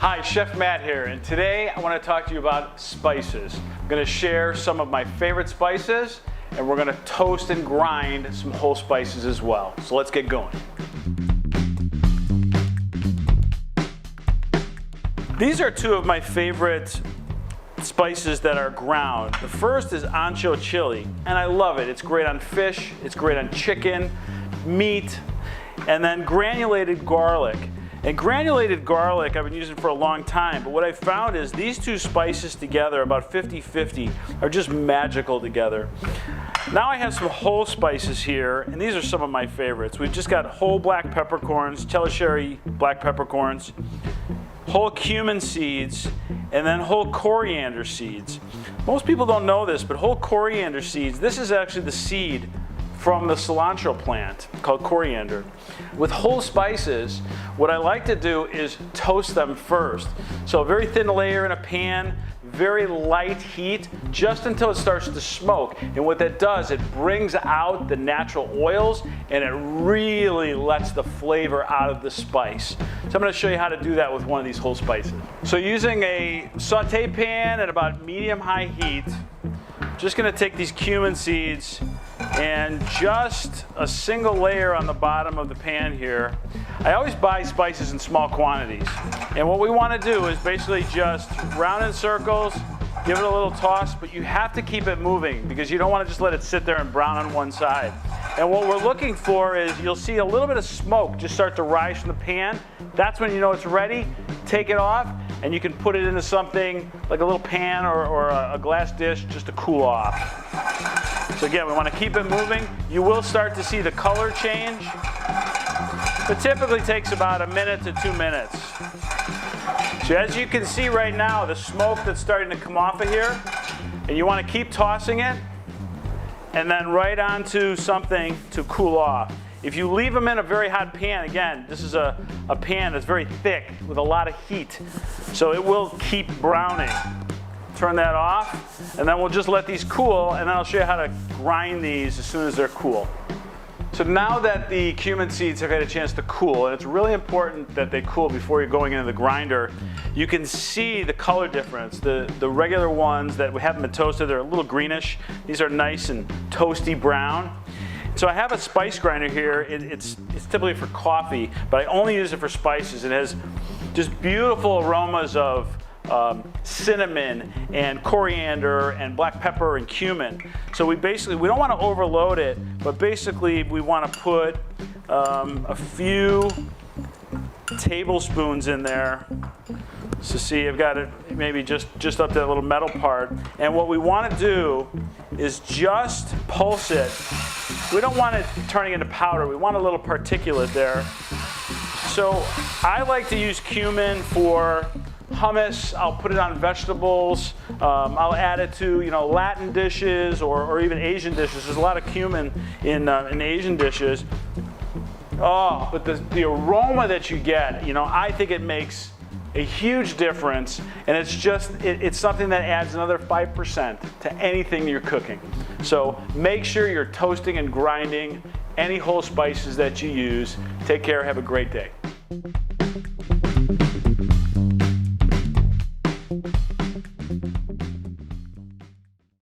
Hi, Chef Matt here, and today I want to talk to you about spices. I'm going to share some of my favorite spices, and we're going to toast and grind some whole spices as well. So let's get going. These are two of my favorite spices that are ground. The first is ancho chili, and I love it. It's great on fish, it's great on chicken, meat, and then granulated garlic. And granulated garlic I've been using for a long time, but what I found is these two spices together, about 50-50, are just magical together. Now I have some whole spices here, and these are some of my favorites. We've just got whole black peppercorns, Telesheri black peppercorns, whole cumin seeds, and then whole coriander seeds. Most people don't know this, but whole coriander seeds, this is actually the seed from the cilantro plant called coriander. With whole spices, what I like to do is toast them first. So a very thin layer in a pan, very light heat, just until it starts to smoke. And what that does, it brings out the natural oils and it really lets the flavor out of the spice. So I'm going to show you how to do that with one of these whole spices. So using a saute pan at about medium-high heat, just going to take these cumin seeds and just a single layer on the bottom of the pan here. I always buy spices in small quantities. And what we want to do is basically just round in circles, give it a little toss, but you have to keep it moving because you don't want to just let it sit there and brown on one side. And what we're looking for is you'll see a little bit of smoke just start to rise from the pan. That's when you know it's ready. Take it off and you can put it into something like a little pan or a glass dish just to cool off. So again, we want to keep it moving. You will start to see the color change. It typically takes about 1 minute to 2 minutes. So as you can see right now, the smoke that's starting to come off of here, and you want to keep tossing it, and then right onto something to cool off. If you leave them in a very hot pan, again, this is a pan that's very thick with a lot of heat, so it will keep browning. Turn that off, and then we'll just let these cool, and then I'll show you how to grind these as soon as they're cool. So now that the cumin seeds have had a chance to cool, and it's really important that they cool before you're going into the grinder, you can see the color difference. The regular ones that we haven't been toasted, they're a little greenish. These are nice and toasty brown. So I have a spice grinder here. It's typically for coffee, but I only use it for spices. It has just beautiful aromas of cinnamon and coriander and black pepper and cumin. So we don't want to overload it, but basically we want to put a few tablespoons in there. So see, I've got it maybe just up to that little metal part. And what we want to do is just pulse it. We don't want it turning into powder. We want a little particulate there. So I like to use cumin for hummus. I'll put it on vegetables. I'll add it to Latin dishes or even Asian dishes. There's a lot of cumin in Asian dishes. Oh, but the aroma that you get, I think it makes a huge difference, and it's something that adds another 5% to anything you're cooking. So make sure you're toasting and grinding any whole spices that you use. Take care. Have a great day.